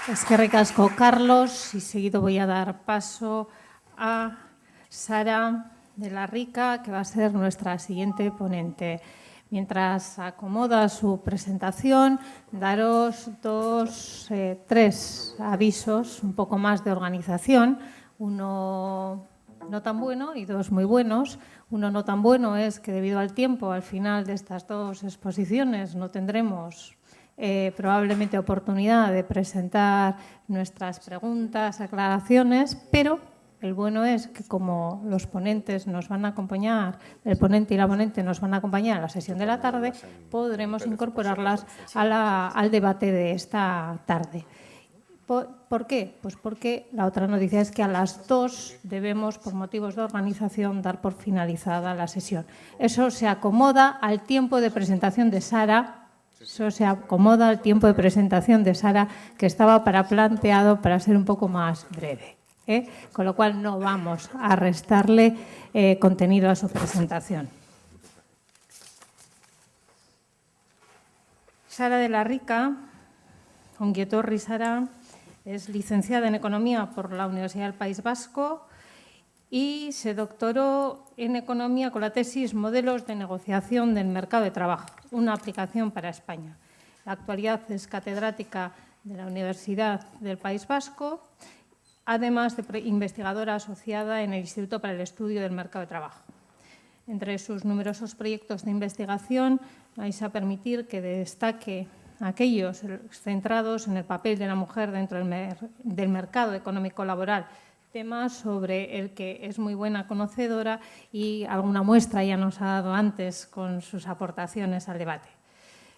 Eskerrik asko, Carlos, y seguido voy a dar paso a Sara de la Rica, que va a ser nuestra siguiente ponente. Mientras acomoda su presentación, daros tres avisos, un poco más de organización. Uno no tan bueno y dos muy buenos. Uno no tan bueno es que debido al tiempo, al final de estas dos exposiciones no tendremos probablemente oportunidad de presentar nuestras preguntas, aclaraciones, pero el bueno es que como los ponentes nos van a acompañar, el ponente y la ponente nos van a acompañar a la sesión de la tarde, podremos incorporarlas al debate de esta tarde. ¿Por qué? Pues porque la otra noticia es que a las 2 debemos, por motivos de organización, dar por finalizada la sesión. Eso se acomoda al tiempo de presentación de Sara. Eso se acomoda al tiempo de presentación de Sara, que estaba planteado para ser un poco más breve. Con lo cual no vamos a restarle contenido a su presentación. Sara de la Rica, ongi etorri Sara, es licenciada en Economía por la Universidad del País Vasco y se doctoró en Economía con la tesis Modelos de negociación del mercado de trabajo, una aplicación para España. En la actualidad es catedrática de la Universidad del País Vasco, además de investigadora asociada en el Instituto para el Estudio del Mercado de Trabajo. Entre sus numerosos proyectos de investigación, vais a permitir que destaque aquellos centrados en el papel de la mujer dentro del mercado económico laboral, tema sobre el que es muy buena conocedora y alguna muestra ya nos ha dado antes con sus aportaciones al debate.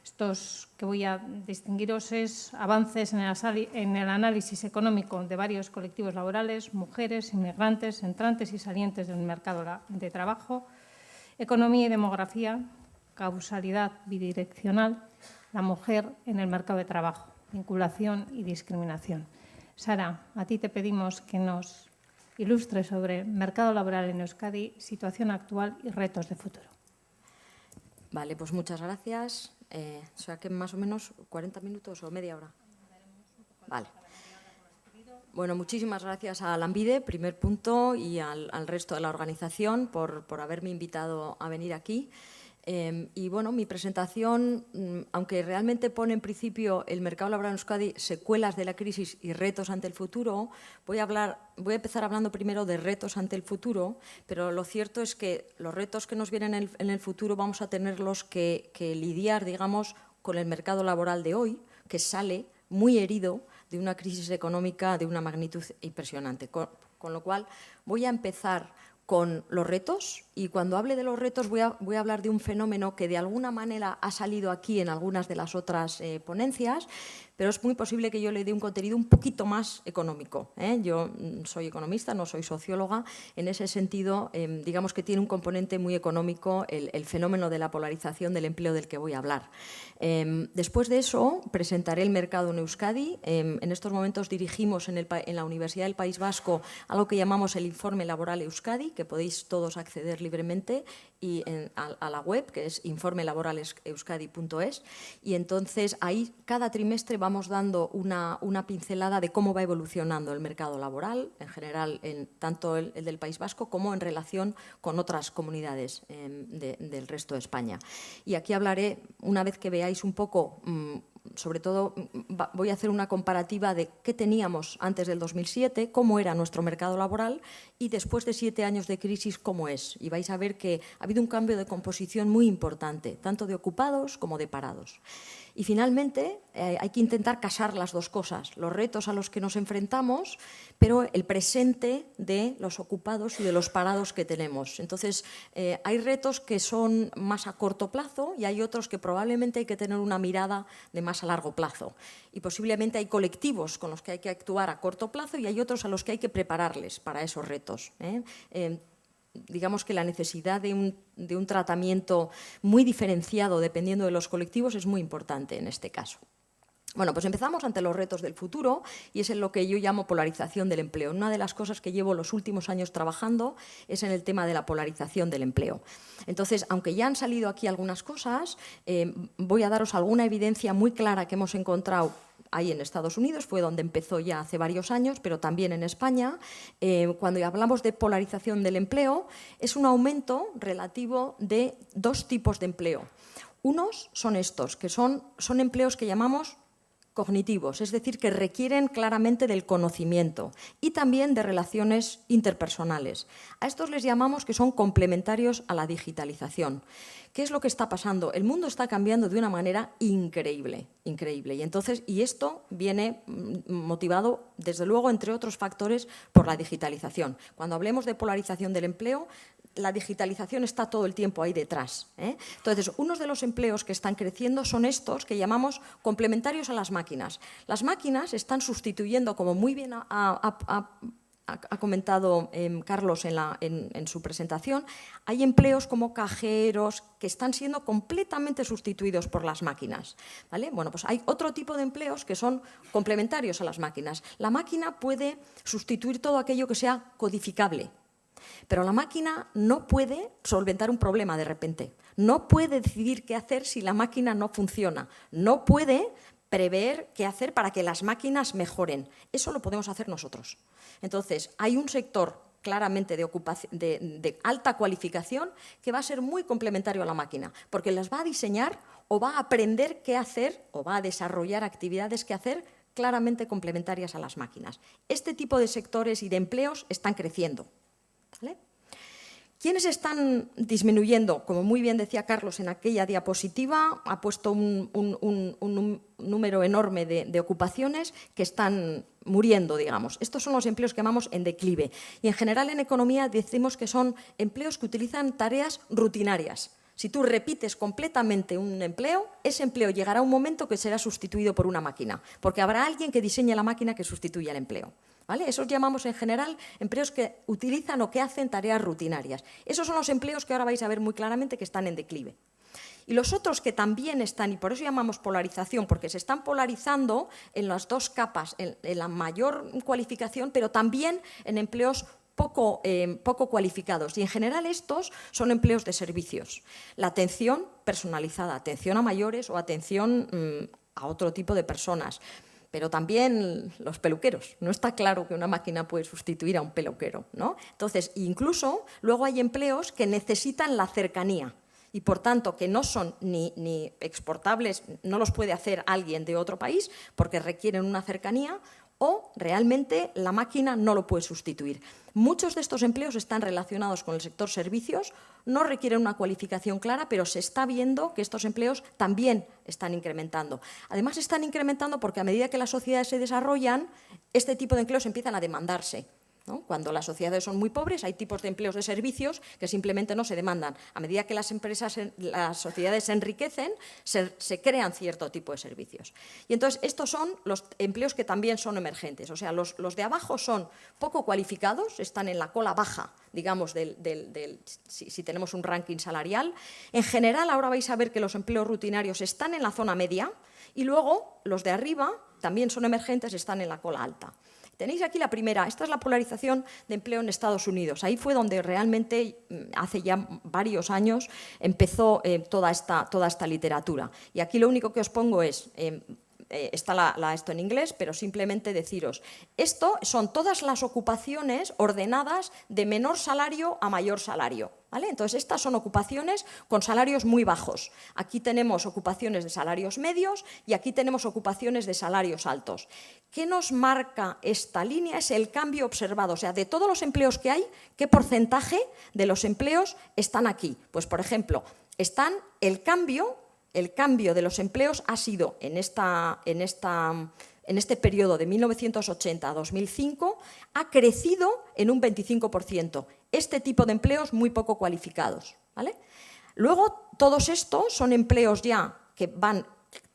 Estos que voy a distinguiros es avances en el análisis económico de varios colectivos laborales, mujeres, inmigrantes, entrantes y salientes del mercado de trabajo, economía y demografía, causalidad bidireccional, la mujer en el mercado de trabajo, vinculación y discriminación. Sara, a ti te pedimos que nos ilustres sobre mercado laboral en Euskadi, situación actual y retos de futuro. Vale, pues muchas gracias. O sea que más o menos 40 minutos o media hora. Vale. Bueno, muchísimas gracias a Lanbide, primer punto, y al resto de la organización por haberme invitado a venir aquí. Y bueno, mi presentación, aunque realmente pone en principio el mercado laboral en Euskadi, secuelas de la crisis y retos ante el futuro, voy a empezar hablando primero de retos ante el futuro, pero lo cierto es que los retos que nos vienen en el futuro vamos a tenerlos que lidiar, digamos, con el mercado laboral de hoy, que sale muy herido de una crisis económica de una magnitud impresionante. Con lo cual, voy a empezar con los retos, y cuando hable de los retos voy a hablar de un fenómeno que de alguna manera ha salido aquí en algunas de las otras ponencias, pero es muy posible que yo le dé un contenido un poquito más económico. Yo soy economista, no soy socióloga. En ese sentido, digamos que tiene un componente muy económico el fenómeno de la polarización del empleo del que voy a hablar. Después de eso, presentaré el mercado en Euskadi. En estos momentos dirigimos en la Universidad del País Vasco algo que llamamos el Informe Laboral Euskadi, que podéis todos acceder libremente y a la web, que es informelaboraleseuskadi.es, y entonces ahí cada trimestre vamos dando una pincelada de cómo va evolucionando el mercado laboral, en general, tanto el del País Vasco como en relación con otras comunidades del resto de España. Y aquí hablaré, una vez que veáis un poco, sobre todo voy a hacer una comparativa de qué teníamos antes del 2007, cómo era nuestro mercado laboral, y después de 7 años de crisis, cómo es. Y vais a ver que ha habido un cambio de composición muy importante, tanto de ocupados como de parados. Y finalmente hay que intentar casar las dos cosas, los retos a los que nos enfrentamos, pero el presente de los ocupados y de los parados que tenemos. Entonces, hay retos que son más a corto plazo y hay otros que probablemente hay que tener una mirada de más a largo plazo. Y posiblemente hay colectivos con los que hay que actuar a corto plazo y hay otros a los que hay que prepararles para esos retos. Digamos que la necesidad de un tratamiento muy diferenciado dependiendo de los colectivos es muy importante en este caso. Bueno, pues empezamos ante los retos del futuro y es en lo que yo llamo polarización del empleo. Una de las cosas que llevo los últimos años trabajando es en el tema de la polarización del empleo. Entonces, aunque ya han salido aquí algunas cosas, voy a daros alguna evidencia muy clara que hemos encontrado hay en Estados Unidos, fue donde empezó ya hace varios años, pero también en España. Cuando hablamos de polarización del empleo, es un aumento relativo de dos tipos de empleo. Unos son estos, que son empleos que llamamos cognitivos, es decir, que requieren claramente del conocimiento y también de relaciones interpersonales. A estos les llamamos que son complementarios a la digitalización. ¿Qué es lo que está pasando? El mundo está cambiando de una manera increíble, increíble. Y esto viene motivado, desde luego, entre otros factores, por la digitalización. Cuando hablemos de polarización del empleo, la digitalización está todo el tiempo ahí detrás, ¿eh? Entonces, unos de los empleos que están creciendo son estos que llamamos complementarios a las máquinas. Las máquinas están sustituyendo, como muy bien ha comentado Carlos en su presentación, hay empleos como cajeros que están siendo completamente sustituidos por las máquinas, ¿vale? Bueno, pues hay otro tipo de empleos que son complementarios a las máquinas. La máquina puede sustituir todo aquello que sea codificable, pero la máquina no puede solventar un problema de repente, no puede decidir qué hacer si la máquina no funciona, no puede prever qué hacer para que las máquinas mejoren. Eso lo podemos hacer nosotros. Entonces, hay un sector claramente de alta cualificación que va a ser muy complementario a la máquina, porque las va a diseñar o va a aprender qué hacer o va a desarrollar actividades que hacer claramente complementarias a las máquinas. Este tipo de sectores y de empleos están creciendo, ¿vale? ¿Quiénes están disminuyendo? Como muy bien decía Carlos en aquella diapositiva, ha puesto un número enorme de ocupaciones que están muriendo, digamos. Estos son los empleos que llamamos en declive. Y en general en economía decimos que son empleos que utilizan tareas rutinarias. Si tú repites completamente un empleo, ese empleo llegará a un momento que será sustituido por una máquina, porque habrá alguien que diseñe la máquina que sustituya el empleo, ¿vale? Esos llamamos en general empleos que utilizan o que hacen tareas rutinarias. Esos son los empleos que ahora vais a ver muy claramente que están en declive. Y los otros que también están, y por eso llamamos polarización, porque se están polarizando en las dos capas, en la mayor cualificación, pero también en empleos poco cualificados. Y en general estos son empleos de servicios. La atención personalizada, atención a mayores o atención a otro tipo de personas. Pero también los peluqueros. No está claro que una máquina puede sustituir a un peluquero, ¿no? Entonces, incluso luego hay empleos que necesitan la cercanía y, por tanto, que no son ni exportables, no los puede hacer alguien de otro país porque requieren una cercanía, o realmente la máquina no lo puede sustituir. Muchos de estos empleos están relacionados con el sector servicios, no requieren una cualificación clara, pero se está viendo que estos empleos también están incrementando. Además, están incrementando porque a medida que las sociedades se desarrollan, este tipo de empleos empiezan a demandarse, ¿no? Cuando las sociedades son muy pobres, hay tipos de empleos de servicios que simplemente no se demandan. A medida que las sociedades se enriquecen, se crean cierto tipo de servicios. Y entonces estos son los empleos que también son emergentes. O sea, los de abajo son poco cualificados, están en la cola baja, digamos, si tenemos un ranking salarial. En general, ahora vais a ver que los empleos rutinarios están en la zona media y luego los de arriba también son emergentes, están en la cola alta. Tenéis aquí la primera, esta es la polarización de empleo en Estados Unidos. Ahí fue donde realmente, hace ya varios años, empezó toda esta literatura. Y aquí lo único que os pongo es, está esto en inglés, pero simplemente deciros, esto son todas las ocupaciones ordenadas de menor salario a mayor salario, ¿vale? Entonces, estas son ocupaciones con salarios muy bajos. Aquí tenemos ocupaciones de salarios medios y aquí tenemos ocupaciones de salarios altos. ¿Qué nos marca esta línea? Es el cambio observado. O sea, de todos los empleos que hay, ¿qué porcentaje de los empleos están aquí? Pues, por ejemplo, están el cambio de los empleos ha sido en este periodo de 1980 a 2005, ha crecido en un 25%. Este tipo de empleos muy poco cualificados, ¿vale? Luego, todos estos son empleos ya que van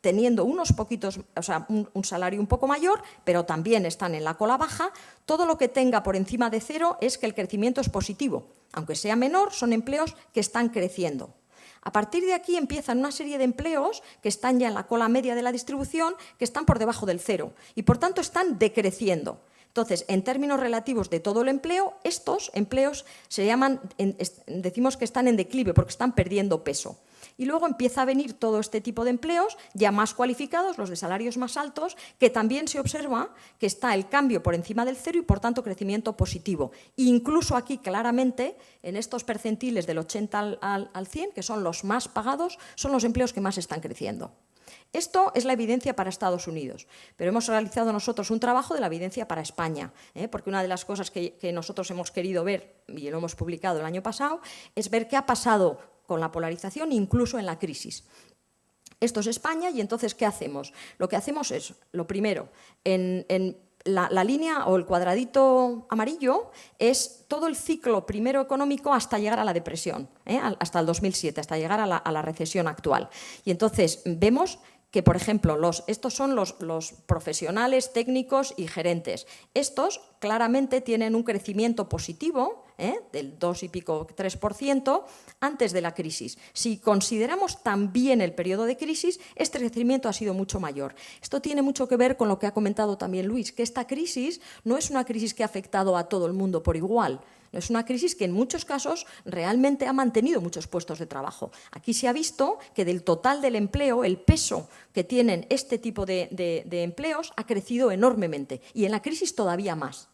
teniendo unos poquitos, o sea, un salario un poco mayor, pero también están en la cola baja. Todo lo que tenga por encima de cero es que el crecimiento es positivo. Aunque sea menor, son empleos que están creciendo. A partir de aquí empiezan una serie de empleos que están ya en la cola media de la distribución, que están por debajo del cero y, por tanto, están decreciendo. Entonces, en términos relativos de todo el empleo, estos empleos se llaman, decimos que están en declive porque están perdiendo peso. Y luego empieza a venir todo este tipo de empleos ya más cualificados, los de salarios más altos, que también se observa que está el cambio por encima del cero y, por tanto, crecimiento positivo. Incluso aquí, claramente, en estos percentiles del 80 al 100, que son los más pagados, son los empleos que más están creciendo. Esto es la evidencia para Estados Unidos, pero hemos realizado nosotros un trabajo de la evidencia para España, porque una de las cosas que nosotros hemos querido ver, y lo hemos publicado el año pasado, es ver qué ha pasado con la polarización incluso en la crisis. Esto es España y entonces, ¿qué hacemos? Lo que hacemos es, lo primero, en la línea o el cuadradito amarillo es todo el ciclo primero económico hasta llegar a la depresión, hasta el 2007, hasta llegar a la recesión actual. Y entonces vemos que, por ejemplo, estos son los profesionales, técnicos y gerentes. Estos claramente tienen un crecimiento positivo, del 2 y pico, 3%, antes de la crisis. Si consideramos también el periodo de crisis, este crecimiento ha sido mucho mayor. Esto tiene mucho que ver con lo que ha comentado también Luis, que esta crisis no es una crisis que ha afectado a todo el mundo por igual. Es una crisis que en muchos casos realmente ha mantenido muchos puestos de trabajo. Aquí se ha visto que del total del empleo, el peso que tienen este tipo de empleos ha crecido enormemente y en la crisis todavía más.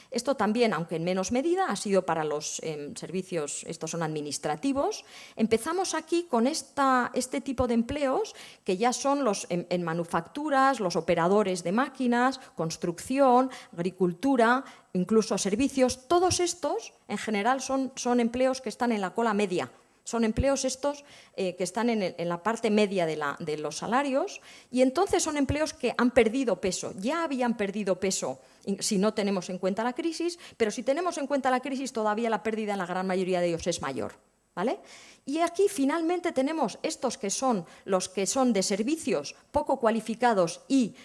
Esto también, aunque en menos medida, ha sido para los servicios, estos son administrativos. Empezamos aquí con este tipo de empleos que ya son en manufacturas, los operadores de máquinas, construcción, agricultura, incluso servicios. Todos estos, en general, son empleos que están en la cola media. Son empleos estos que están en la parte media de los salarios y entonces son empleos que han perdido peso. Ya habían perdido peso si no tenemos en cuenta la crisis, pero si tenemos en cuenta la crisis todavía la pérdida en la gran mayoría de ellos es mayor. ¿Vale? Y aquí finalmente tenemos estos que son los que son de servicios poco cualificados y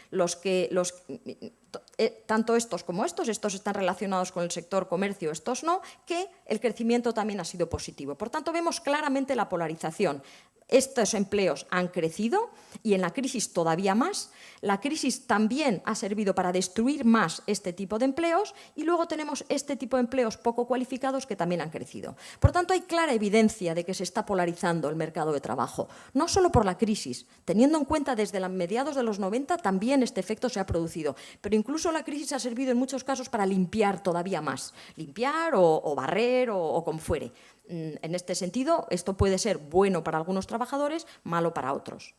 tanto estos como estos están relacionados con el sector comercio, estos no, que el crecimiento también ha sido positivo. Por tanto, vemos claramente la polarización. Estos empleos han crecido y en la crisis todavía más. La crisis también ha servido para destruir más este tipo de empleos y luego tenemos este tipo de empleos poco cualificados que también han crecido. Por tanto, hay clara evidencia de que se está polarizando el mercado de trabajo, no solo por la crisis, teniendo en cuenta desde mediados de los 90 también este efecto se ha producido, pero incluso la crisis ha servido en muchos casos para limpiar todavía más, limpiar o barrer o como fuere. En este sentido, esto puede ser bueno para algunos trabajadores, malo para otros.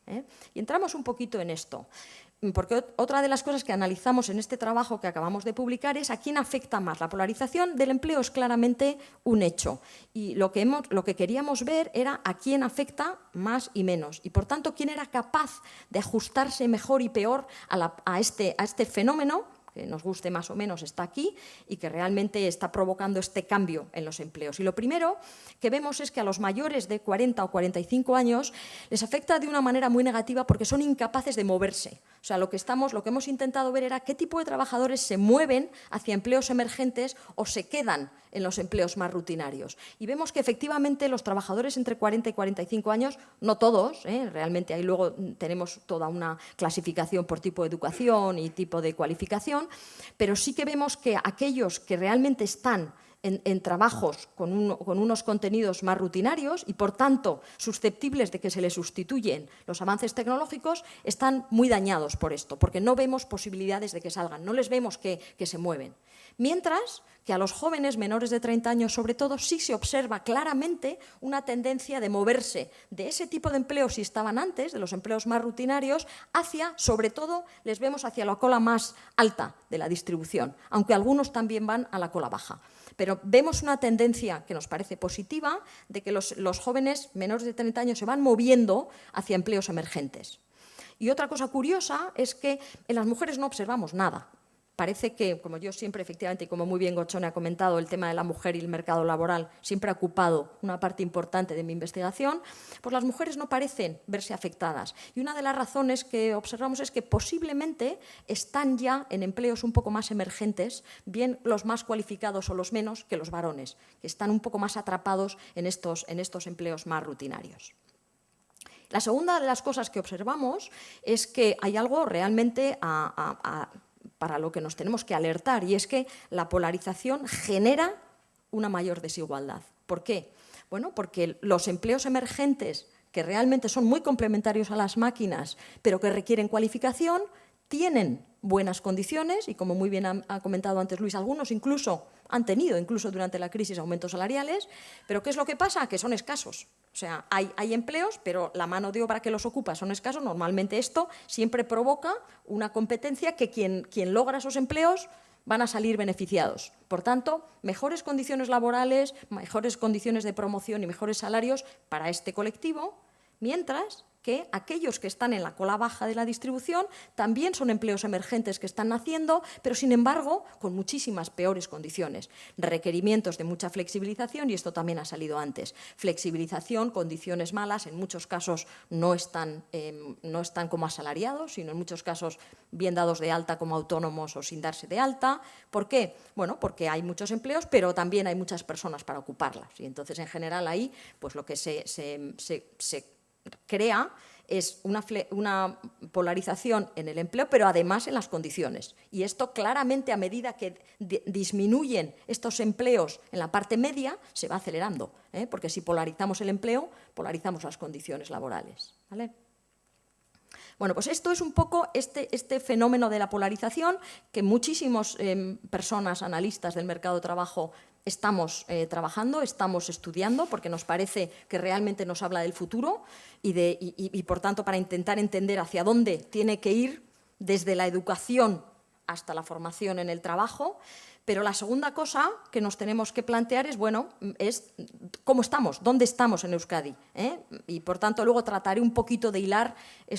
Y entramos un poquito en esto, porque otra de las cosas que analizamos en este trabajo que acabamos de publicar es a quién afecta más. La polarización del empleo es claramente un hecho y lo que queríamos ver era a quién afecta más y menos y, por tanto, quién era capaz de ajustarse mejor y peor a este fenómeno que nos guste más o menos, está aquí y que realmente está provocando este cambio en los empleos. Y lo primero que vemos es que a los mayores de 40 o 45 años les afecta de una manera muy negativa porque son incapaces de moverse. O sea, lo que hemos intentado ver era qué tipo de trabajadores se mueven hacia empleos emergentes o se quedan en los empleos más rutinarios. Y vemos que efectivamente los trabajadores entre 40 y 45 años, no todos, realmente ahí luego tenemos toda una clasificación por tipo de educación y tipo de cualificación, pero sí que vemos que aquellos que realmente están en trabajos con unos contenidos más rutinarios y, por tanto, susceptibles de que se les sustituyen los avances tecnológicos, están muy dañados por esto, porque no vemos posibilidades de que salgan, no les vemos que se mueven. Mientras que a los jóvenes menores de 30 años, sobre todo, sí se observa claramente una tendencia de moverse de ese tipo de empleos, si estaban antes, de los empleos más rutinarios, hacia, sobre todo, les vemos hacia la cola más alta de la distribución, aunque algunos también van a la cola baja. Pero vemos una tendencia que nos parece positiva de que los jóvenes menores de 30 años se van moviendo hacia empleos emergentes. Y otra cosa curiosa es que en las mujeres no observamos nada. Parece que, como yo siempre, efectivamente, y como muy bien Gotzone ha comentado, el tema de la mujer y el mercado laboral siempre ha ocupado una parte importante de mi investigación, pues las mujeres no parecen verse afectadas. Y una de las razones que observamos es que posiblemente están ya en empleos un poco más emergentes, bien los más cualificados o los menos que los varones, que están un poco más atrapados en estos empleos más rutinarios. La segunda de las cosas que observamos es que hay algo realmente para lo que nos tenemos que alertar, y es que la polarización genera una mayor desigualdad. ¿Por qué? Bueno, porque los empleos emergentes que realmente son muy complementarios a las máquinas, pero que requieren cualificación, tienen buenas condiciones y, como muy bien ha comentado antes Luis, algunos incluso han tenido, incluso durante la crisis, aumentos salariales, pero ¿qué es lo que pasa? Que son escasos. O sea, hay empleos, pero la mano de obra que los ocupa son escasos. Normalmente esto siempre provoca una competencia que quien logra esos empleos van a salir beneficiados. Por tanto, mejores condiciones laborales, mejores condiciones de promoción y mejores salarios para este colectivo, mientras que aquellos que están en la cola baja de la distribución también son empleos emergentes que están naciendo, pero sin embargo con muchísimas peores condiciones. Requerimientos de mucha flexibilización, y esto también ha salido antes. Flexibilización, condiciones malas, en muchos casos no están como asalariados, sino en muchos casos bien dados de alta como autónomos o sin darse de alta. ¿Por qué? Bueno, porque hay muchos empleos, pero también hay muchas personas para ocuparlas. Y entonces, en general, ahí pues lo que se crea es una polarización en el empleo, pero además en las condiciones. Y esto claramente, a medida que disminuyen estos empleos en la parte media, se va acelerando, porque si polarizamos el empleo, polarizamos las condiciones laborales, ¿vale? Bueno, pues esto es un poco este fenómeno de la polarización que muchísimas personas, analistas del mercado de trabajo, estamos trabajando, estamos estudiando, porque nos parece que realmente nos habla del futuro y por tanto, para intentar entender hacia dónde tiene que ir desde la educación hasta la formación en el trabajo. Pero la segunda cosa que nos tenemos que plantear es, bueno, es cómo estamos, dónde estamos en Euskadi. Y, por tanto, luego trataré un poquito de hilar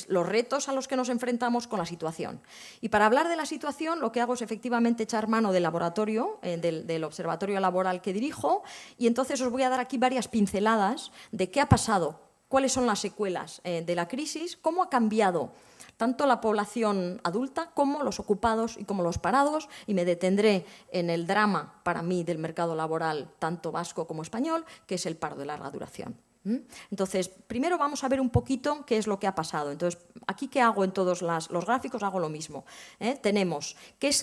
los retos a los que nos enfrentamos con la situación. Y para hablar de la situación, lo que hago es efectivamente echar mano del laboratorio, del observatorio laboral que dirijo, y entonces os voy a dar aquí varias pinceladas de qué ha pasado, cuáles son las secuelas de la crisis, cómo ha cambiado tanto la población adulta como los ocupados y como los parados, y me detendré en el drama, para mí, del mercado laboral, tanto vasco como español, que es el paro de larga duración. Entonces, primero vamos a ver un poquito qué es lo que ha pasado. Entonces, aquí, ¿qué hago en todos los gráficos? Hago lo mismo. Tenemos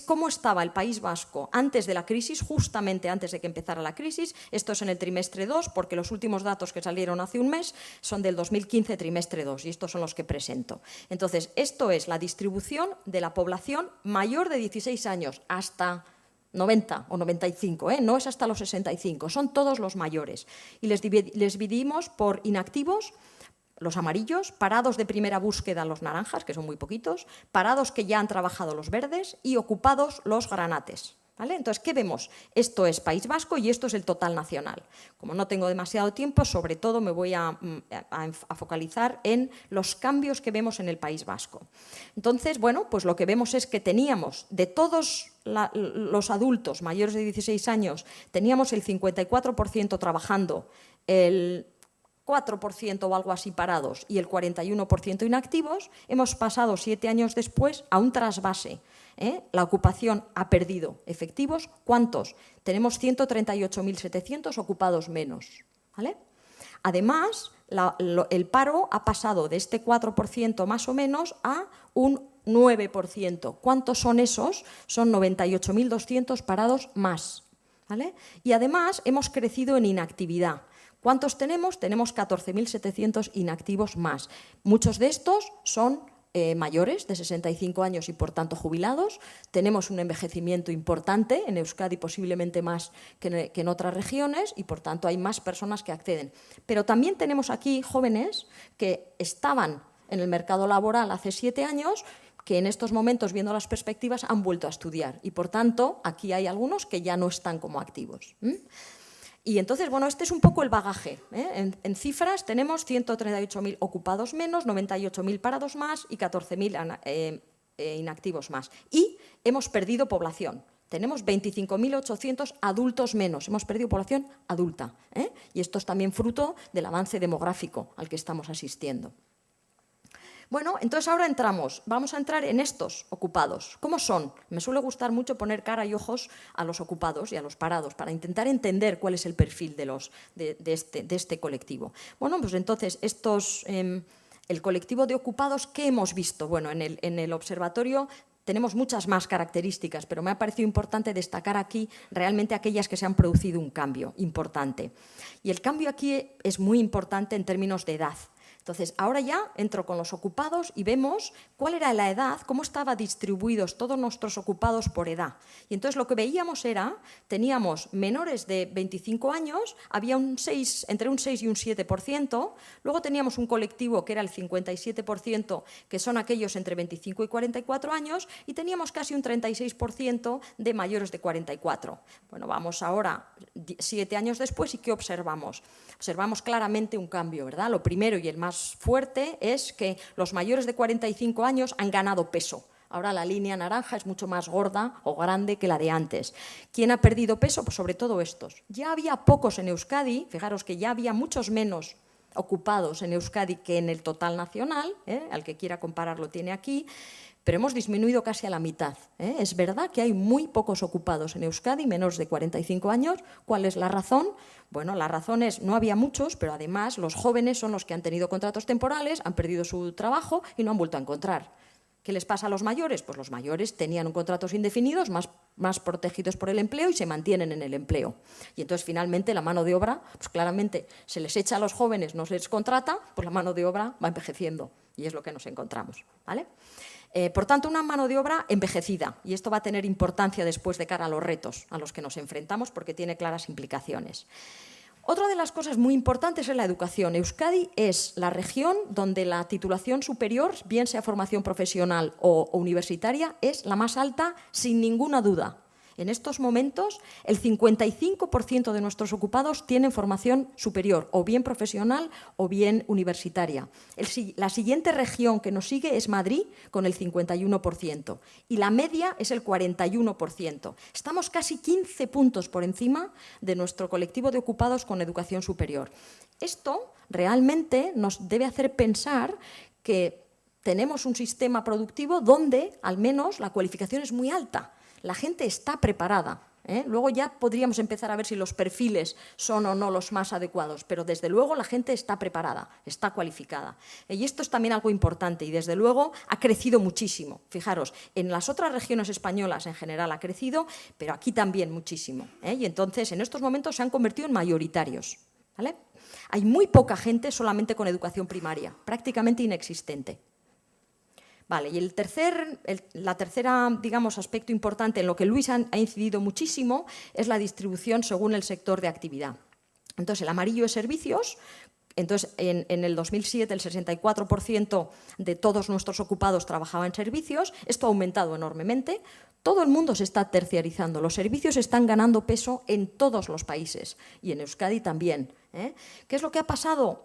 cómo estaba el País Vasco antes de la crisis, justamente antes de que empezara la crisis. Esto es en el trimestre 2, porque los últimos datos que salieron hace un mes son del 2015, trimestre 2, y estos son los que presento. Entonces, esto es la distribución de la población mayor de 16 años hasta 90 o 95, no es hasta los 65, son todos los mayores. Y les dividimos por inactivos, los amarillos, parados de primera búsqueda, los naranjas, que son muy poquitos, parados que ya han trabajado, los verdes, y ocupados, los granates. ¿Vale? Entonces, ¿qué vemos? Esto es País Vasco y esto es el total nacional. Como no tengo demasiado tiempo, sobre todo me voy a focalizar en los cambios que vemos en el País Vasco. Entonces, bueno, pues lo que vemos es que teníamos de todos los adultos mayores de 16 años, teníamos el 54% trabajando, el 4% o algo así parados y el 41% inactivos. Hemos pasado 7 años después a un trasvase. La ocupación ha perdido efectivos. ¿Cuántos? Tenemos 138.700 ocupados menos. ¿Vale? Además, el paro ha pasado de este 4% más o menos a un 9%. ¿Cuántos son esos? Son 98.200 parados más. ¿Vale? Y además hemos crecido en inactividad. ¿Cuántos tenemos? Tenemos 14.700 inactivos más. Muchos de estos son mayores de 65 años y, por tanto, jubilados. Tenemos un envejecimiento importante en Euskadi, posiblemente más que en otras regiones, y, por tanto, hay más personas que acceden. Pero también tenemos aquí jóvenes que estaban en el mercado laboral hace 7 años, que en estos momentos, viendo las perspectivas, han vuelto a estudiar. Y, por tanto, aquí hay algunos que ya no están como activos. Y entonces, bueno, este es un poco el bagaje. En cifras tenemos 138.000 ocupados menos, 98.000 parados más y 14.000 inactivos más. Y hemos perdido población. Tenemos 25.800 adultos menos. Hemos perdido población adulta. Y esto es también fruto del avance demográfico al que estamos asistiendo. Bueno, entonces ahora vamos a entrar en estos ocupados. ¿Cómo son? Me suele gustar mucho poner cara y ojos a los ocupados y a los parados para intentar entender cuál es el perfil de este colectivo. Bueno, pues entonces el colectivo de ocupados, ¿qué hemos visto? Bueno, en el observatorio tenemos muchas más características, pero me ha parecido importante destacar aquí realmente aquellas que se han producido un cambio importante. Y el cambio aquí es muy importante en términos de edad. Entonces, ahora ya entro con los ocupados y vemos cuál era la edad, cómo estaban distribuidos todos nuestros ocupados por edad. Y entonces lo que veíamos era, teníamos menores de 25 años, había entre un 6 y un 7%, luego teníamos un colectivo que era el 57%, que son aquellos entre 25 y 44 años, y teníamos casi un 36% de mayores de 44. Bueno, vamos ahora 7 años después y ¿qué observamos? Observamos claramente un cambio, ¿verdad? Lo primero y el más fuerte es que los mayores de 45 años han ganado peso. Ahora la línea naranja es mucho más gorda o grande que la de antes. ¿Quién ha perdido peso? Pues sobre todo estos. Ya había pocos en Euskadi, fijaros que ya había muchos menos ocupados en Euskadi que en el total nacional, al que quiera compararlo tiene aquí, pero hemos disminuido casi a la mitad. Es verdad que hay muy pocos ocupados en Euskadi, menores de 45 años. ¿Cuál es la razón? Bueno, la razón es, no había muchos, pero además los jóvenes son los que han tenido contratos temporales, han perdido su trabajo y no han vuelto a encontrar. ¿Qué les pasa a los mayores? Pues los mayores tenían contratos indefinidos, más protegidos por el empleo y se mantienen en el empleo. Y entonces finalmente la mano de obra, pues claramente se les echa a los jóvenes, no se les contrata, pues la mano de obra va envejeciendo y es lo que nos encontramos, ¿vale? Por tanto, una mano de obra envejecida, y esto va a tener importancia después de cara a los retos a los que nos enfrentamos porque tiene claras implicaciones. Otra de las cosas muy importantes es la educación. Euskadi es la región donde la titulación superior, bien sea formación profesional o universitaria, es la más alta sin ninguna duda. En estos momentos, el 55% de nuestros ocupados tienen formación superior, o bien profesional o bien universitaria. La siguiente región que nos sigue es Madrid, con el 51%, y la media es el 41%. Estamos casi 15 puntos por encima de nuestro colectivo de ocupados con educación superior. Esto realmente nos debe hacer pensar que tenemos un sistema productivo donde, al menos, la cualificación es muy alta. La gente está preparada. Luego ya podríamos empezar a ver si los perfiles son o no los más adecuados, pero desde luego la gente está preparada, está cualificada. Y esto es también algo importante y desde luego ha crecido muchísimo. Fijaros, en las otras regiones españolas en general ha crecido, pero aquí también muchísimo. Y entonces en estos momentos se han convertido en mayoritarios, ¿vale? Hay muy poca gente solamente con educación primaria, prácticamente inexistente. Vale, y la tercera, digamos, aspecto importante en lo que Luis ha incidido muchísimo es la distribución según el sector de actividad. Entonces, el amarillo es servicios. Entonces, en el 2007 el 64% de todos nuestros ocupados trabajaba en servicios. Esto ha aumentado enormemente. Todo el mundo se está terciarizando. Los servicios están ganando peso en todos los países y en Euskadi también. ¿Qué es lo que ha pasado?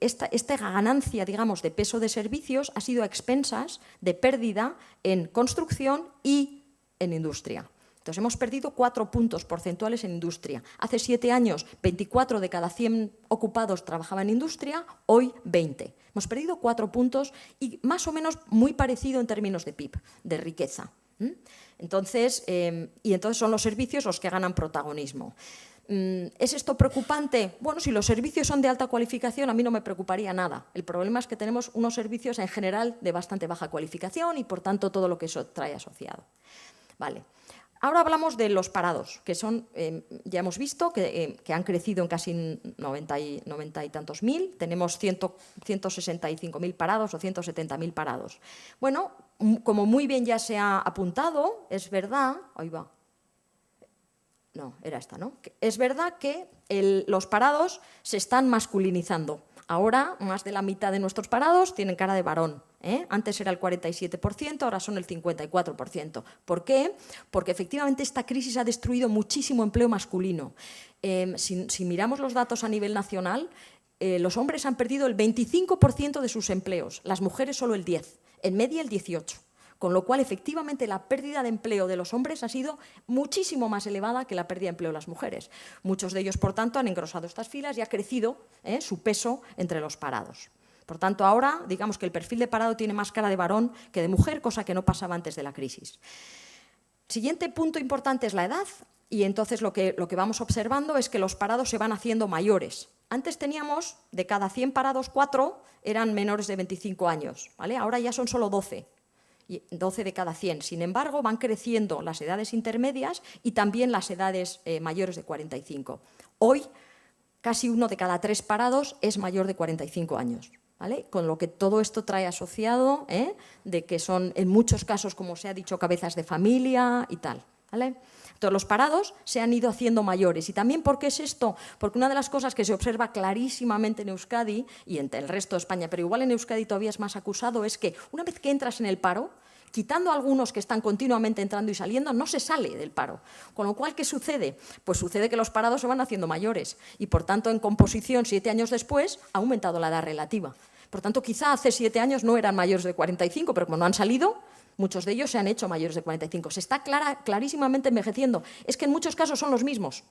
Esta ganancia, digamos, de peso de servicios ha sido a expensas de pérdida en construcción y en industria. Entonces, hemos perdido 4 puntos porcentuales en industria. Hace 7 años, 24 de cada 100 ocupados trabajaban en industria, hoy 20. Hemos perdido 4 puntos y más o menos muy parecido en términos de PIB, de riqueza. Entonces son los servicios los que ganan protagonismo. ¿Es esto preocupante? Bueno, si los servicios son de alta cualificación, a mí no me preocuparía nada. El problema es que tenemos unos servicios en general de bastante baja cualificación y, por tanto, todo lo que eso trae asociado. Vale. Ahora hablamos de los parados, que son, ya hemos visto, que han crecido en casi 90 y tantos mil. Tenemos 165.000 parados o 170.000 parados. Bueno, como muy bien ya se ha apuntado, es verdad... Ahí va. No, era esta, ¿no? Es verdad que los parados se están masculinizando. Ahora, más de la mitad de nuestros parados tienen cara de varón. Antes era el 47%, ahora son el 54%. ¿Por qué? Porque efectivamente esta crisis ha destruido muchísimo empleo masculino. Si miramos los datos a nivel nacional, los hombres han perdido el 25% de sus empleos, las mujeres solo el 10%, en media el 18%. Con lo cual, efectivamente, la pérdida de empleo de los hombres ha sido muchísimo más elevada que la pérdida de empleo de las mujeres. Muchos de ellos, por tanto, han engrosado estas filas y ha crecido su peso entre los parados. Por tanto, ahora, digamos que el perfil de parado tiene más cara de varón que de mujer, cosa que no pasaba antes de la crisis. Siguiente punto importante es la edad, y entonces lo que vamos observando es que los parados se van haciendo mayores. Antes teníamos, de cada 100 parados, 4 eran menores de 25 años, ¿vale? Ahora ya son solo 12. 12 de cada 100. Sin embargo, van creciendo las edades intermedias y también las edades mayores de 45. Hoy, casi 1 de cada 3 parados es mayor de 45 años. ¿vale? Con lo que todo esto trae asociado, de que son en muchos casos, como se ha dicho, cabezas de familia y tal, ¿vale? Entonces, los parados se han ido haciendo mayores. ¿Y también por qué es esto? Porque una de las cosas que se observa clarísimamente en Euskadi y en el resto de España, pero igual en Euskadi todavía es más acusado, es que una vez que entras en el paro, quitando algunos que están continuamente entrando y saliendo, no se sale del paro. Con lo cual, ¿qué sucede? Pues sucede que los parados se van haciendo mayores y, por tanto, en composición, 7 años después, ha aumentado la edad relativa. Por tanto, quizá hace 7 años no eran mayores de 45, pero como no han salido, muchos de ellos se han hecho mayores de 45. Se está clarísimamente envejeciendo. Es que en muchos casos son los mismos.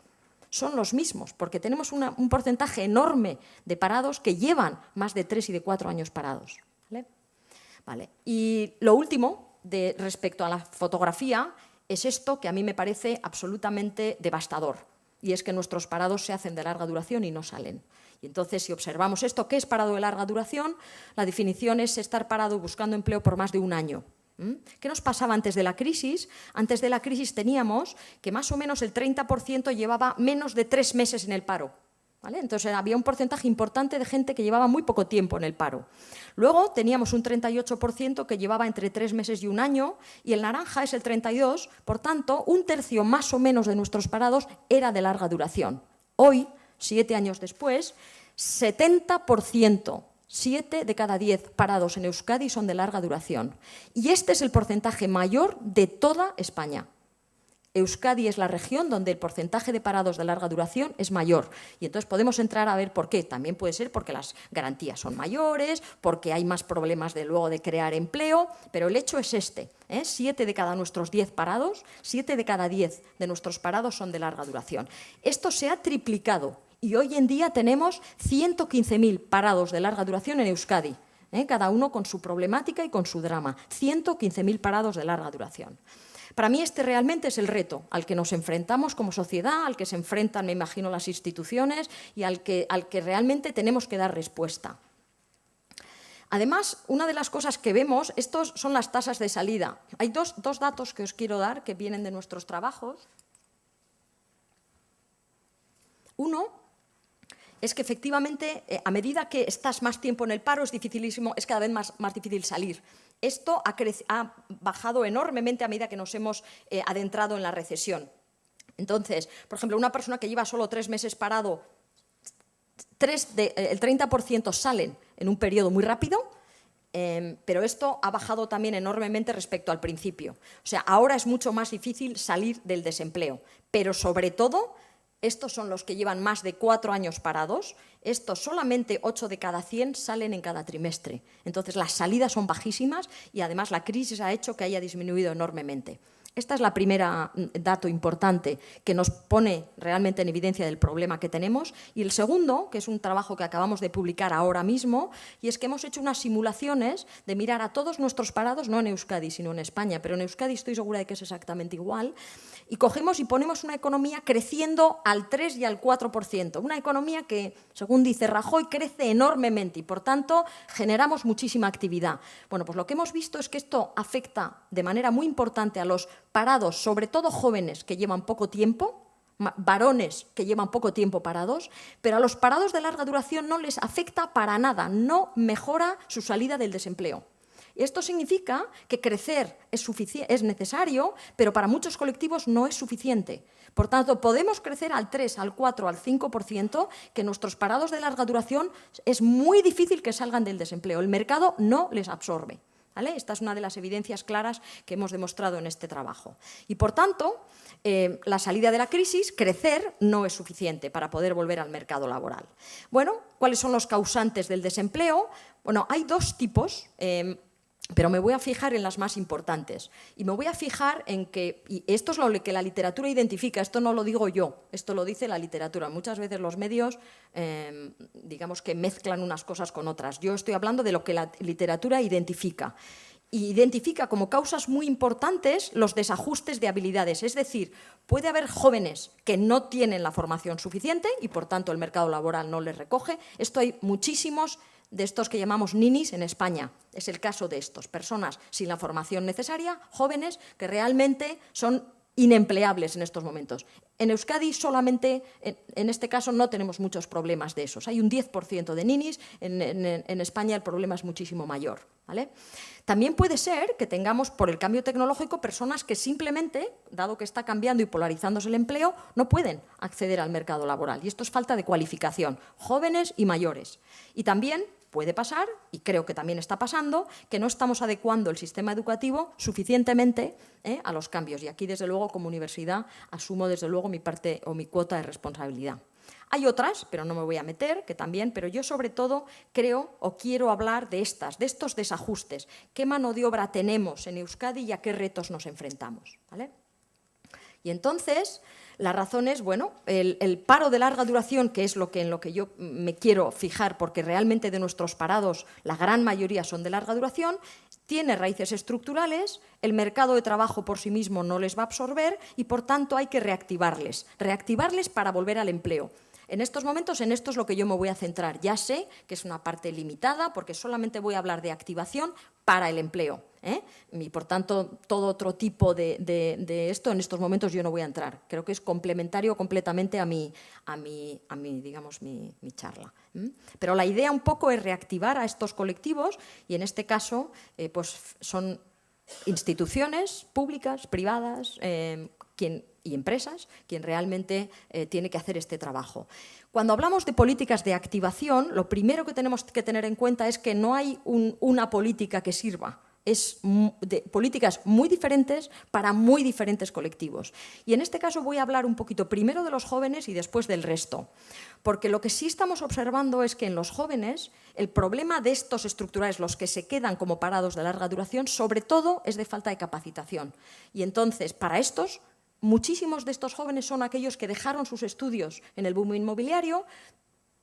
Son los mismos, porque tenemos un porcentaje enorme de parados que llevan más de 3 y de 4 años parados. ¿Vale? Vale. Y lo último, respecto a la fotografía, es esto que a mí me parece absolutamente devastador. Y es que nuestros parados se hacen de larga duración y no salen. Y entonces, si observamos esto, ¿qué es parado de larga duración? La definición es estar parado buscando empleo por más de un año. ¿Qué nos pasaba antes de la crisis? Antes de la crisis teníamos que más o menos el 30% llevaba menos de 3 meses en el paro. ¿Vale? Entonces había un porcentaje importante de gente que llevaba muy poco tiempo en el paro. Luego teníamos un 38% que llevaba entre 3 meses y un año, y el naranja es el 32%, por tanto, un tercio más o menos de nuestros parados era de larga duración. Hoy, 7 años después, 70%. 7 de cada 10 parados en Euskadi son de larga duración. Y este es el porcentaje mayor de toda España. Euskadi es la región donde el porcentaje de parados de larga duración es mayor. Y entonces podemos entrar a ver por qué. También puede ser porque las garantías son mayores, porque hay más problemas luego de crear empleo, pero el hecho es este. 7 de cada nuestros 10 parados, 7 de cada 10 de nuestros parados son de larga duración. Esto se ha triplicado. Y hoy en día tenemos 115.000 parados de larga duración en Euskadi, cada uno con su problemática y con su drama. 115.000 parados de larga duración. Para mí este realmente es el reto al que nos enfrentamos como sociedad, al que se enfrentan, me imagino, las instituciones y al que realmente tenemos que dar respuesta. Además, una de las cosas que vemos, estos son las tasas de salida. Hay dos datos que os quiero dar que vienen de nuestros trabajos. Uno es que efectivamente, a medida que estás más tiempo en el paro, es dificilísimo, es cada vez más difícil salir. Esto ha bajado enormemente a medida que nos hemos adentrado en la recesión. Entonces, por ejemplo, una persona que lleva solo 3 meses parado, el 30% salen en un periodo muy rápido, pero esto ha bajado también enormemente respecto al principio. O sea, ahora es mucho más difícil salir del desempleo, pero sobre todo, estos son los que llevan más de 4 años parados. Estos solamente 8 de cada 100 salen en cada trimestre. Entonces, las salidas son bajísimas y además la crisis ha hecho que haya disminuido enormemente. Esta es la primera dato importante que nos pone realmente en evidencia del problema que tenemos. Y el segundo, que es un trabajo que acabamos de publicar ahora mismo, y es que hemos hecho unas simulaciones de mirar a todos nuestros parados, no en Euskadi, sino en España, pero en Euskadi estoy segura de que es exactamente igual, y cogemos y ponemos una economía creciendo al 3 y al 4%. Una economía que, según dice Rajoy, crece enormemente y, por tanto, generamos muchísima actividad. Bueno, pues lo que hemos visto es que esto afecta de manera muy importante a los parados, sobre todo jóvenes que llevan poco tiempo, varones que llevan poco tiempo parados, pero a los parados de larga duración no les afecta para nada, no mejora su salida del desempleo. Esto significa que crecer es necesario, pero para muchos colectivos no es suficiente. Por tanto, podemos crecer al 3, al 4, al 5%, que nuestros parados de larga duración es muy difícil que salgan del desempleo. El mercado no les absorbe. ¿Vale? Esta es una de las evidencias claras que hemos demostrado en este trabajo. Y, por tanto, la salida de la crisis, crecer, no es suficiente para poder volver al mercado laboral. Bueno, ¿cuáles son los causantes del desempleo? Bueno, hay 2 tipos, pero me voy a fijar en las más importantes. Y me voy a fijar en que, y esto es lo que la literatura identifica, esto no lo digo yo, esto lo dice la literatura. Muchas veces los medios, digamos que mezclan unas cosas con otras. Yo estoy hablando de lo que la literatura identifica. Y identifica como causas muy importantes los desajustes de habilidades. Es decir, puede haber jóvenes que no tienen la formación suficiente y, por tanto, el mercado laboral no les recoge. Esto hay muchísimos de estos que llamamos ninis en España. Es el caso de estos, personas sin la formación necesaria, jóvenes que realmente son inempleables en estos momentos. En Euskadi solamente, en este caso, no tenemos muchos problemas de esos. Hay un 10% de ninis, en España el problema es muchísimo mayor, ¿vale? También puede ser que tengamos, por el cambio tecnológico, personas que simplemente, dado que está cambiando y polarizándose el empleo, no pueden acceder al mercado laboral. Y esto es falta de cualificación, jóvenes y mayores. Y también puede pasar, y creo que también está pasando, que no estamos adecuando el sistema educativo suficientemente a los cambios. Y aquí, desde luego, como universidad, asumo desde luego mi parte o mi cuota de responsabilidad. Hay otras, pero no me voy a meter, que también, pero yo sobre todo creo o quiero hablar de estos desajustes. ¿Qué mano de obra tenemos en Euskadi y a qué retos nos enfrentamos? ¿Vale? Y entonces, la razón es, bueno, el paro de larga duración, que es en lo que yo me quiero fijar, porque realmente de nuestros parados la gran mayoría son de larga duración, tiene raíces estructurales, el mercado de trabajo por sí mismo no les va a absorber y, por tanto, hay que reactivarles para volver al empleo. En estos momentos, en esto es lo que yo me voy a centrar. Ya sé que es una parte limitada porque solamente voy a hablar de activación para el empleo, y por tanto, todo otro tipo de esto en estos momentos yo no voy a entrar. Creo que es complementario completamente a mi charla. Pero la idea un poco es reactivar a estos colectivos y en este caso pues son instituciones públicas, privadas, y empresas, quien realmente tiene que hacer este trabajo. Cuando hablamos de políticas de activación, lo primero que tenemos que tener en cuenta es que no hay una política que sirva. Es de políticas muy diferentes para muy diferentes colectivos. Y en este caso voy a hablar un poquito primero de los jóvenes y después del resto. Porque lo que sí estamos observando es que en los jóvenes el problema de estos estructurales, los que se quedan como parados de larga duración, sobre todo es de falta de capacitación. Y entonces, para estos, muchísimos de estos jóvenes son aquellos que dejaron sus estudios en el boom inmobiliario,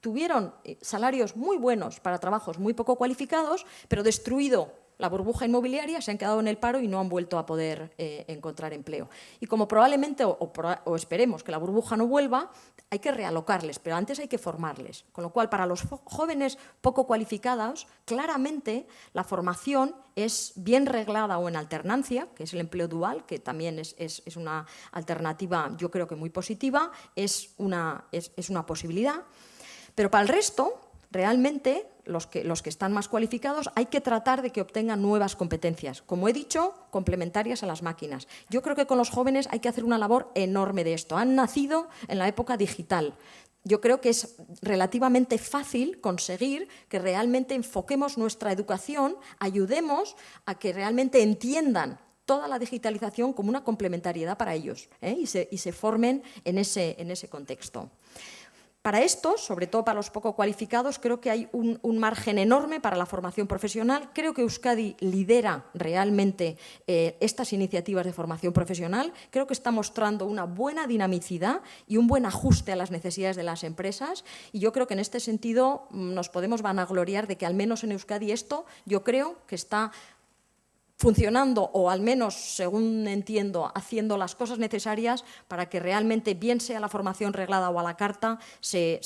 tuvieron salarios muy buenos para trabajos muy poco cualificados, pero destruido la burbuja inmobiliaria, se han quedado en el paro y no han vuelto a poder encontrar empleo. Y como probablemente, o esperemos que la burbuja no vuelva, hay que realocarles, pero antes hay que formarles. Con lo cual, para los jóvenes poco cualificados, claramente la formación es bien reglada o en alternancia, que es el empleo dual, que también es una alternativa, yo creo que muy positiva, es una posibilidad. Pero para el resto, realmente, los que están más cualificados, hay que tratar de que obtengan nuevas competencias. Como he dicho, complementarias a las máquinas. Yo creo que con los jóvenes hay que hacer una labor enorme de esto. Han nacido en la época digital. Yo creo que es relativamente fácil conseguir que realmente enfoquemos nuestra educación, ayudemos a que realmente entiendan toda la digitalización como una complementariedad para ellos, y se formen en ese contexto. Para estos, sobre todo para los poco cualificados, creo que hay un margen enorme para la formación profesional. Creo que Euskadi lidera realmente estas iniciativas de formación profesional. Creo que está mostrando una buena dinamicidad y un buen ajuste a las necesidades de las empresas. Y yo creo que en este sentido nos podemos vanagloriar de que al menos en Euskadi esto yo creo que está funcionando, o al menos, según entiendo, haciendo las cosas necesarias para que realmente, bien sea la formación reglada o a la carta, se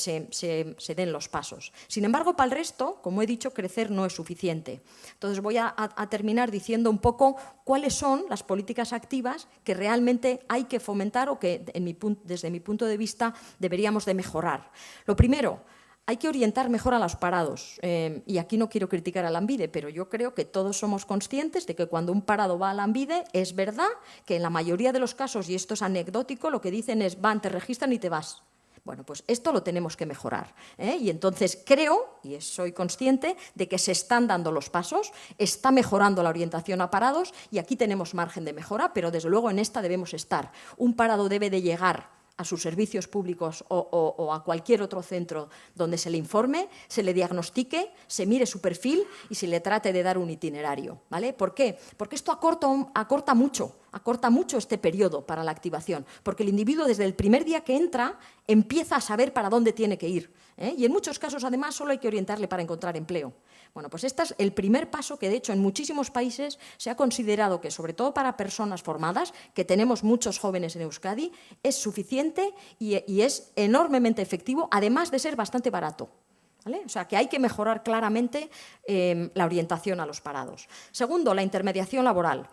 den los pasos. Sin embargo, para el resto, como he dicho, crecer no es suficiente. Entonces voy a terminar diciendo un poco cuáles son las políticas activas que realmente hay que fomentar o que, desde mi punto de vista, deberíamos de mejorar. Lo primero, hay que orientar mejor a los parados. Y aquí no quiero criticar a Lanbide, pero yo creo que todos somos conscientes de que cuando un parado va a Lanbide, es verdad que en la mayoría de los casos, y esto es anecdótico, lo que dicen es, van, te registran y te vas. Bueno, pues esto lo tenemos que mejorar. Y entonces creo, y soy consciente, de que se están dando los pasos, está mejorando la orientación a parados y aquí tenemos margen de mejora, pero desde luego en esta debemos estar. Un parado debe de llegar a sus servicios públicos o a cualquier otro centro donde se le informe, se le diagnostique, se mire su perfil y se le trate de dar un itinerario, ¿vale? ¿Por qué? Porque esto acorta mucho este periodo para la activación, porque el individuo desde el primer día que entra empieza a saber para dónde tiene que ir, y en muchos casos además solo hay que orientarle para encontrar empleo. Bueno, pues este es el primer paso que de hecho en muchísimos países se ha considerado que sobre todo para personas formadas, que tenemos muchos jóvenes en Euskadi, es suficiente y es enormemente efectivo, además de ser bastante barato. ¿Vale? O sea, que hay que mejorar claramente la orientación a los parados. Segundo, la intermediación laboral.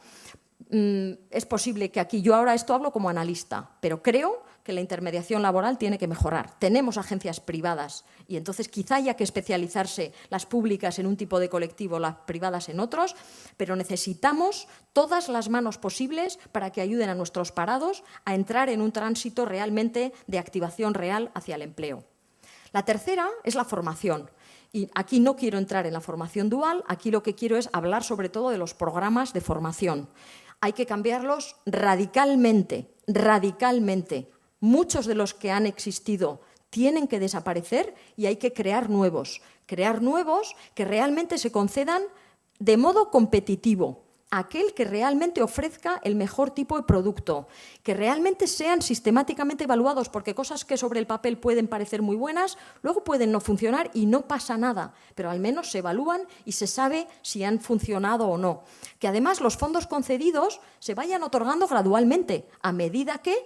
es posible que aquí, yo ahora esto hablo como analista, pero creo que la intermediación laboral tiene que mejorar. Tenemos agencias privadas y entonces quizá haya que especializarse las públicas en un tipo de colectivo, las privadas en otros, pero necesitamos todas las manos posibles para que ayuden a nuestros parados a entrar en un tránsito realmente de activación real hacia el empleo. La tercera es la formación. Y aquí no quiero entrar en la formación dual, aquí lo que quiero es hablar sobre todo de los programas de formación. Hay que cambiarlos radicalmente, radicalmente. Muchos de los que han existido tienen que desaparecer y hay que crear nuevos que realmente se concedan de modo competitivo. Aquel que realmente ofrezca el mejor tipo de producto, que realmente sean sistemáticamente evaluados, porque cosas que sobre el papel pueden parecer muy buenas, luego pueden no funcionar y no pasa nada, pero al menos se evalúan y se sabe si han funcionado o no. Que además los fondos concedidos se vayan otorgando gradualmente, a medida que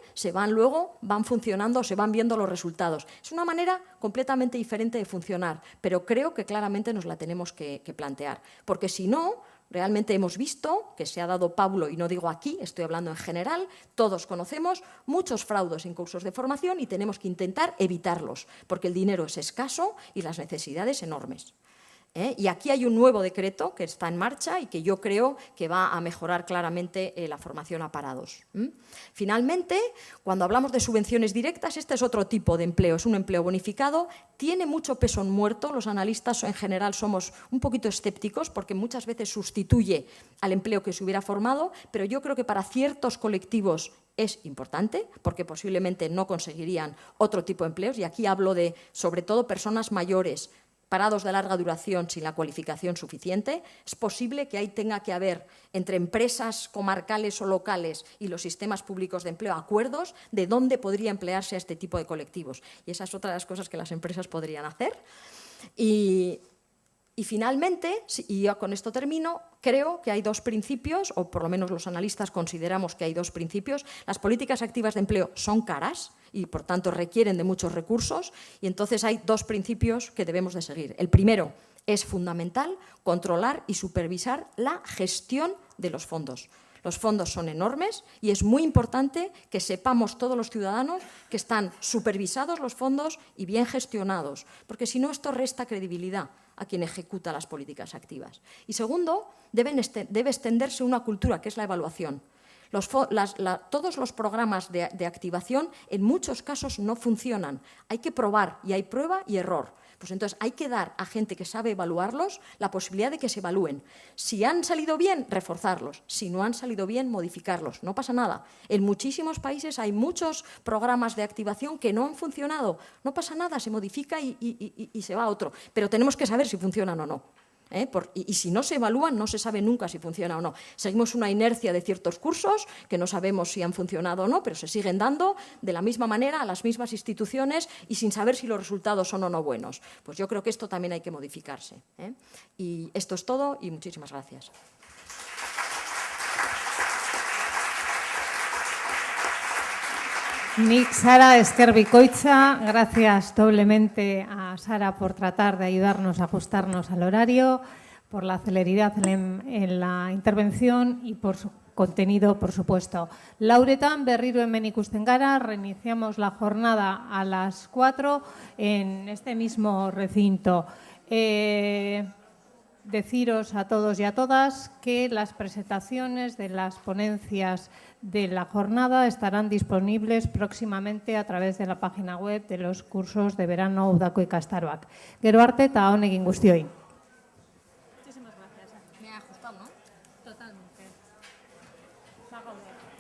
van funcionando, se van viendo los resultados. Es una manera completamente diferente de funcionar, pero creo que claramente nos la tenemos que plantear, porque si no, realmente hemos visto que se ha dado Pablo, y no digo aquí, estoy hablando en general, todos conocemos muchos fraudes en cursos de formación y tenemos que intentar evitarlos, porque el dinero es escaso y las necesidades enormes. Y aquí hay un nuevo decreto que está en marcha y que yo creo que va a mejorar claramente la formación a parados. Finalmente, cuando hablamos de subvenciones directas, este es otro tipo de empleo, es un empleo bonificado, tiene mucho peso en muerto, los analistas en general somos un poquito escépticos porque muchas veces sustituye al empleo que se hubiera formado, pero yo creo que para ciertos colectivos es importante porque posiblemente no conseguirían otro tipo de empleos y aquí hablo de, sobre todo, personas mayores, parados de larga duración sin la cualificación suficiente. Es posible que ahí tenga que haber entre empresas comarcales o locales y los sistemas públicos de empleo acuerdos de dónde podría emplearse a este tipo de colectivos. Y esa es otra de las cosas que las empresas podrían hacer. Y finalmente, y yo con esto termino, creo que hay dos principios, o por lo menos los analistas consideramos que hay dos principios. Las políticas activas de empleo son caras y, por tanto, requieren de muchos recursos y entonces hay dos principios que debemos de seguir. El primero, es fundamental controlar y supervisar la gestión de los fondos. Los fondos son enormes y es muy importante que sepamos todos los ciudadanos que están supervisados los fondos y bien gestionados, porque si no esto resta credibilidad a quien ejecuta las políticas activas. Y segundo, debe extenderse una cultura que es la evaluación. Todos los programas de activación en muchos casos no funcionan. Hay que probar y hay prueba y error. Pues entonces hay que dar a gente que sabe evaluarlos la posibilidad de que se evalúen. Si han salido bien, reforzarlos. Si no han salido bien, modificarlos. No pasa nada. En muchísimos países hay muchos programas de activación que no han funcionado. No pasa nada, se modifica y se va a otro. Pero tenemos que saber si funcionan o no. Y si no se evalúan, no se sabe nunca si funciona o no. Seguimos una inercia de ciertos cursos que no sabemos si han funcionado o no, pero se siguen dando de la misma manera a las mismas instituciones y sin saber si los resultados son o no buenos. Pues yo creo que esto también hay que modificarse. Y esto es todo y muchísimas gracias. Nik Sara esker bikoitza, gracias doblemente a Sara por tratar de ayudarnos a ajustarnos al horario, por la celeridad en la intervención y por su contenido, por supuesto. Lauretan, berriro hemen ikusten gara, reiniciamos la jornada a las 4 en este mismo recinto. Deciros a todos y a todas que las presentaciones de las ponencias de la jornada estarán disponibles próximamente a través de la página web de los cursos de verano Udako Ikastaroak. Gero arte eta on egin guztioi.